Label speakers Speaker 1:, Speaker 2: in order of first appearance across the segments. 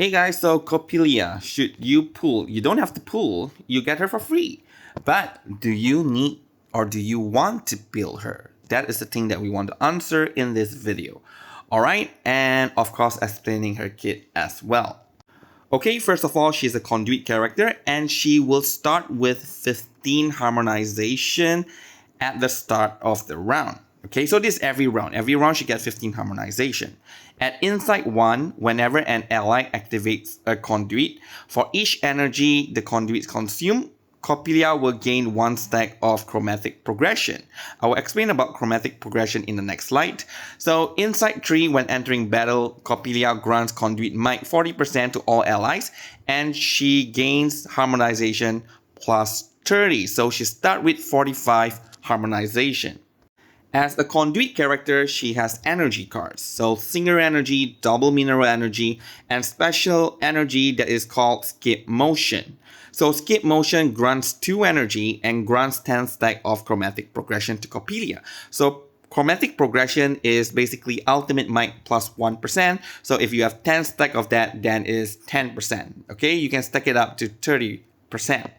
Speaker 1: Hey guys, so Coppelia, should you pull? You don't have to pull, you get her for free. But do you need or do you want to build her? That is the thing that we want to answer in this video. Alright, and of course explaining her kit as well. Okay, first of all, she's a conduit character and she will start with 15 harmonization at the start of the round. Okay, so this is every round. Every round she gets 15 harmonization. At Insight 1, whenever an ally activates a conduit, for each energy the conduits consume, Coppelia will gain 1 stack of chromatic progression. I will explain about chromatic progression in the next slide. So Insight 3, when entering battle, Coppelia grants conduit might 40% to all allies, and she gains harmonization plus 30. So she starts with 45 harmonization. As a conduit character, she has energy cards. So singular energy, double mineral energy, and special energy that is called skip motion. So skip motion grants 2 energy and grants 10 stack of chromatic progression to Coppelia. So chromatic progression is basically ultimate might plus 1%. So if you have 10 stack of that, then it is 10%. Okay, you can stack it up to 30%.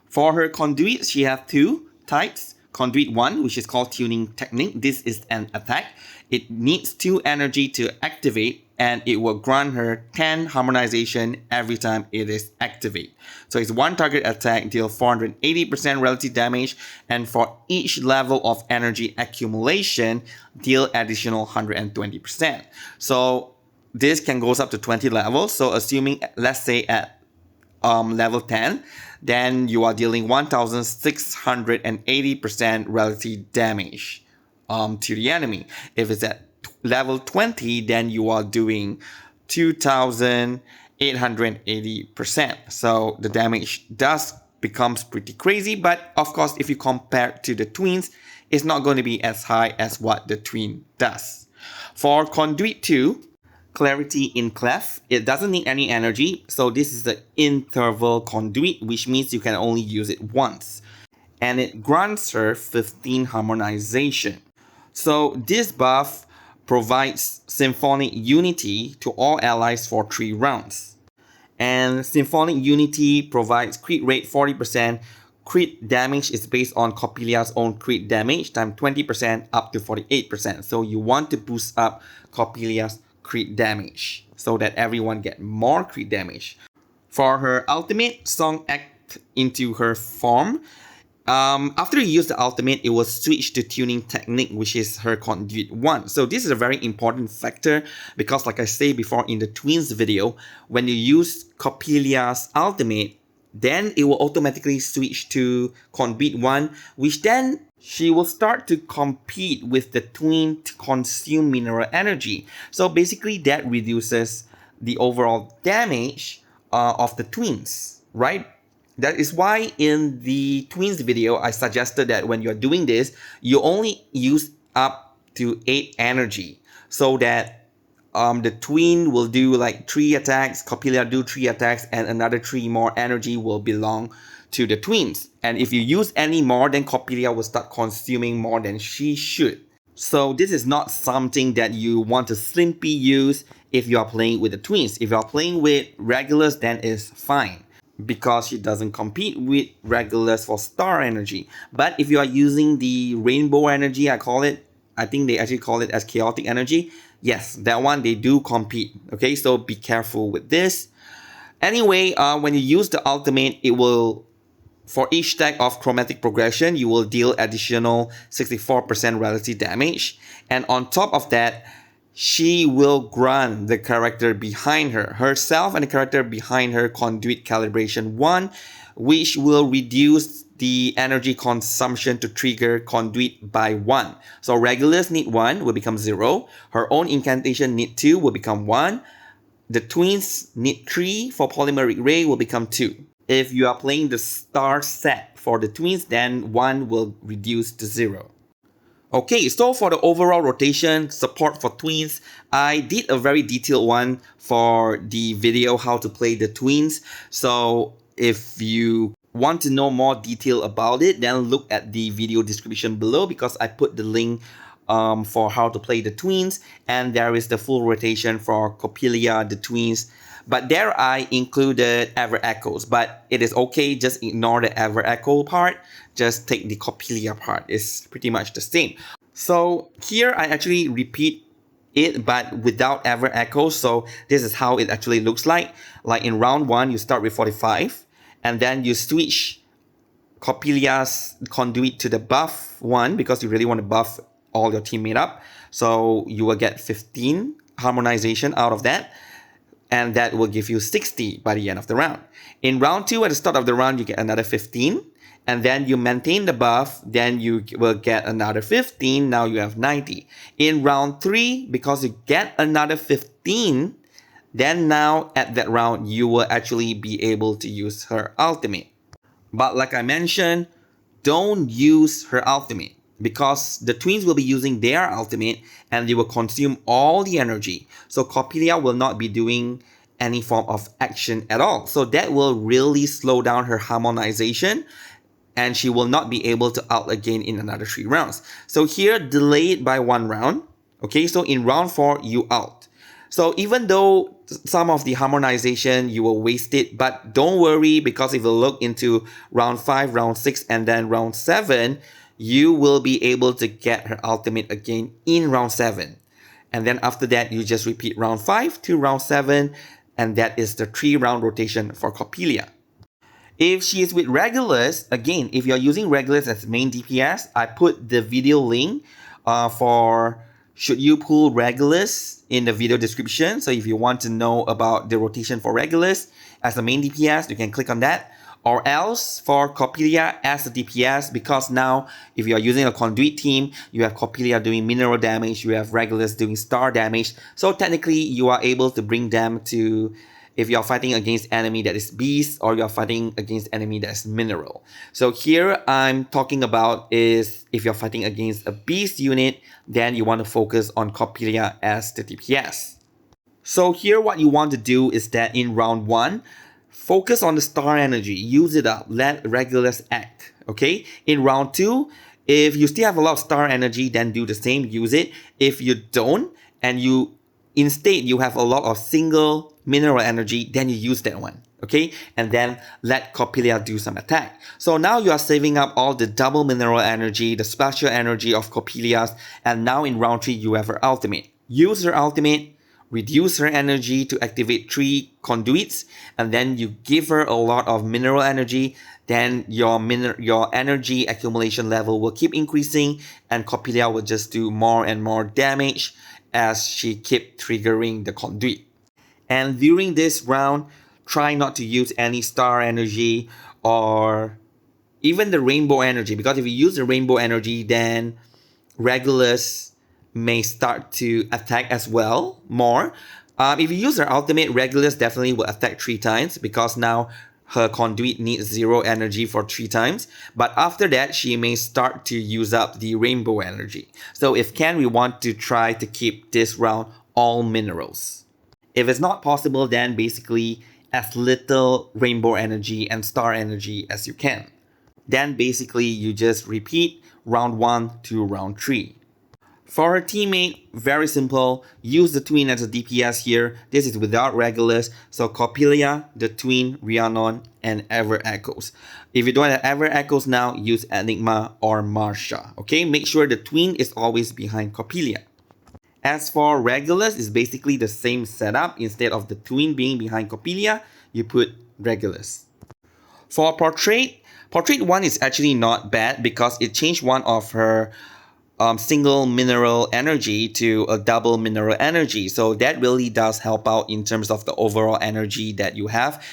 Speaker 1: For her conduits, she has 2 types. Conduit 1, which is called tuning technique. This is an attack. It needs 2 energy to activate and it will grant her 10 harmonization every time it is activated. So it's 1 target attack, deal 480% relative damage, and for each level of energy accumulation, deal additional 120%. So this can go up to 20 levels. So assuming, let's say at level 10, then you are dealing 1680% relative damage to the enemy. If it's at level 20, then you are doing 2880%. So the damage does becomes pretty crazy, but of course if you compare to the twins, it's not going to be as high as what the twin does. For Conduit 2, Clarity in Clef, it doesn't need any energy, so this is the interval conduit, which means you can only use it once. And it grants her 15 harmonization. So this buff provides Symphonic Unity to all allies for 3 rounds. And Symphonic Unity provides crit rate 40%. Crit damage is based on Coppelia's own crit damage times 20% up to 48%. So you want to boost up Coppelia's crit damage so that everyone get more crit damage. For her ultimate, Song act into her form. After you use the ultimate, it will switch to tuning technique, which is her conduit 1. So this is a very important factor because like I said before in the twins video, when you use Coppelia's ultimate, then it will automatically switch to conduit 1, which then she will start to compete with the twin to consume mineral energy. So basically that reduces the overall damage of the twins, right? That is why in the twins video, I suggested that when you're doing this, you only use up to 8 energy so that the twin will do like 3 attacks, Coppelia do 3 attacks, and another 3 more energy will belong to the twins. And if you use any more, then Coppelia will start consuming more than she should. So this is not something that you want to simply use if you are playing with the twins. If you are playing with Regulus, then it's fine because she doesn't compete with Regulus for star energy. But if you are using the rainbow energy, I think they actually call it as chaotic energy. Yes, that one they do compete. Okay, so be careful with this. Anyway, when you use the ultimate, it will, for each stack of chromatic progression, you will deal additional 64% relative damage. And on top of that, she will grant the character behind her, herself and the character behind her conduit calibration 1, which will reduce the energy consumption to trigger conduit by 1. So Regulus need 1 will become 0. Her own incantation need 2 will become 1. The twins need 3 for polymeric ray will become 2. If you are playing the star set for the twins, then 1 will reduce to 0. Okay, so for the overall rotation support for twins, I did a very detailed one for the video how to play the twins. So if you want to know more detail about it, then look at the video description below because I put the link for how to play the twins, and there is the full rotation for Coppelia, the twins, But there I included ever echoes, but it is okay, just ignore the ever echo part, just take the Coppelia part, it's pretty much the same. So here I actually repeat it but without ever echoes, so this is how it actually looks like. Like in round 1 you start with 45 and then you switch Coppelia's conduit to the buff one because you really want to buff all your teammate up. So you will get 15 harmonization out of that, and that will give you 60 by the end of the round. In round 2, at the start of the round, you get another 15, and then you maintain the buff, then you will get another 15, now you have 90. In round 3, because you get another 15, then now at that round, you will actually be able to use her ultimate. But like I mentioned, don't use her ultimate because the twins will be using their ultimate and they will consume all the energy. So Coppelia will not be doing any form of action at all. So that will really slow down her harmonization and she will not be able to ult again in another 3 rounds. So here, delay it by 1 round. Okay, so in round 4, you ult. So even though some of the harmonization, you will waste it, but don't worry because if you look into round 5, round 6, and then round 7, you will be able to get her ultimate again in round 7. And then after that, you just repeat round 5 to round 7, and that is the 3-round rotation for Coppelia. If she is with Regulus, again, if you're using Regulus as main DPS, I put the video link for should you pull Regulus in the video description. So if you want to know about the rotation for Regulus as the main DPS, you can click on that. Or else for Coppelia as a DPS, because now if you are using a Conduit team, you have Coppelia doing mineral damage, you have Regulus doing star damage. So technically you are able to bring them to, if you're fighting against enemy that is beast or you're fighting against enemy that is mineral. So here I'm talking about is if you're fighting against a beast unit, then you want to focus on Coppelia as the DPS. So here what you want to do is that in round 1, focus on the star energy, use it up, let Regulus act, okay? In round 2, if you still have a lot of star energy, then do the same, use it. If you don't, and instead you have a lot of single mineral energy, then you use that one, okay? And then let Coppelia do some attack. So now you are saving up all the double mineral energy, the special energy of Coppelia's, and now in round 3 you have her ultimate. Use her ultimate, reduce her energy to activate 3 conduits, and then you give her a lot of mineral energy, then your energy accumulation level will keep increasing and Coppelia will just do more and more damage as she keep triggering the conduit. And during this round, try not to use any star energy or even the rainbow energy, because if you use the rainbow energy, then Regulus may start to attack as well more. If you use her ultimate, Regulus definitely will attack 3 times because now her conduit needs 0 energy for 3 times. But after that, she may start to use up the rainbow energy. So if can, we want to try to keep this round all minerals. If it's not possible, then basically as little rainbow energy and star energy as you can. Then basically you just repeat round 1 to round 3. For her teammate, very simple, use the twin as a DPS here. This is without Regulus, so Coppelia, the twin, Rhiannon, and Ever Echoes. If you don't have Ever Echoes now, use Enigma or Marsha. Okay, make sure the twin is always behind Coppelia. As for Regulus, it's basically the same setup. Instead of the twin being behind Coppelia, you put Regulus. For Portrait 1 is actually not bad because it changed one of her single mineral energy to a double mineral energy. So that really does help out in terms of the overall energy that you have.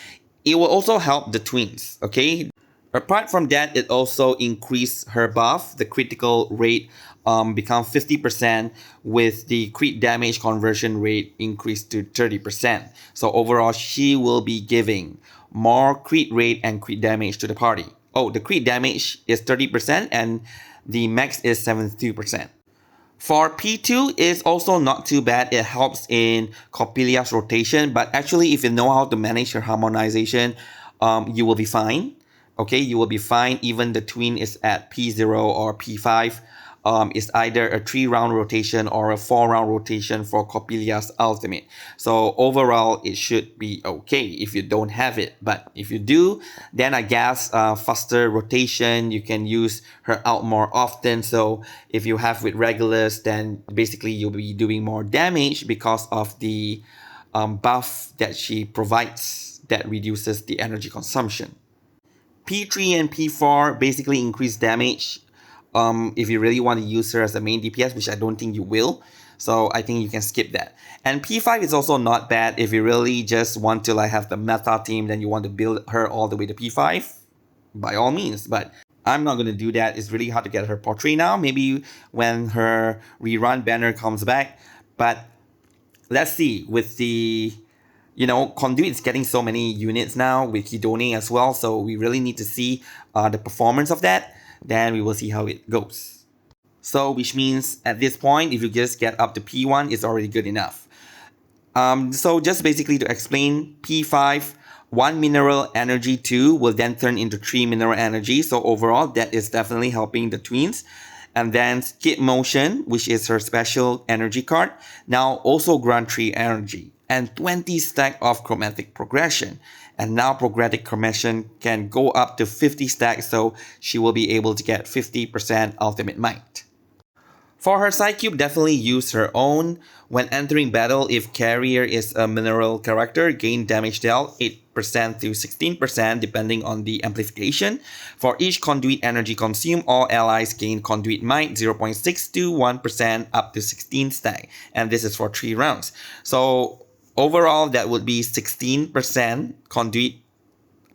Speaker 1: It will also help the twins, okay? Apart from that, it also increased her buff. The critical rate become 50% with the crit damage conversion rate increased to 30%. So overall, she will be giving more crit rate and crit damage to the party. Oh, the crit damage is 30% and the max is 72%. For P2 is also not too bad. It helps in Coppelia's rotation, but actually if you know how to manage your harmonization, you will be fine. Okay, you will be fine even the twin is at P0 or P5. is either a 3-round rotation or a 4-round rotation for Coppelia's ultimate. So overall, it should be okay if you don't have it. But if you do, then I guess faster rotation, you can use her out more often. So if you have with Regulus, then basically you'll be doing more damage because of the buff that she provides that reduces the energy consumption. P3 and P4 basically increase damage if you really want to use her as the main DPS, which I don't think you will. So I think you can skip that. And P5 is also not bad if you really just want to like have the meta team, then you want to build her all the way to P5, by all means. But I'm not going to do that. It's really hard to get her portrait now. Maybe when her rerun banner comes back. But let's see, with the Conduit is getting so many units now with Hidone as well, so we really need to see the performance of that. Then we will see how it goes. So which means at this point, if you just get up to P1, it's already good enough. So just basically to explain, P5, 1 mineral energy 2 will then turn into 3 mineral energy. So overall, that is definitely helping the twins. And then Skip Motion, which is her special energy card, now also grant 3 energy and 20 stack of chromatic progression. And now chromatic progression can go up to 50 stacks, so she will be able to get 50% ultimate might. For her Psychube, definitely use her own. When entering battle, if carrier is a mineral character, gain damage dealt 8% to 16% depending on the amplification. For each conduit energy consumed, all allies gain conduit might 0.6 to 1% up to 16 stack. And this is for 3 rounds. So overall, that would be 16% conduit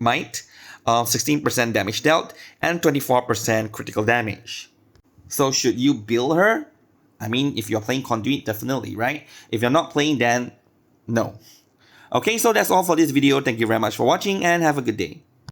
Speaker 1: might, 16% damage dealt, and 24% critical damage. So should you build her? I mean, if you're playing Conduit, definitely, right? If you're not playing, then no. Okay, so that's all for this video. Thank you very much for watching and have a good day.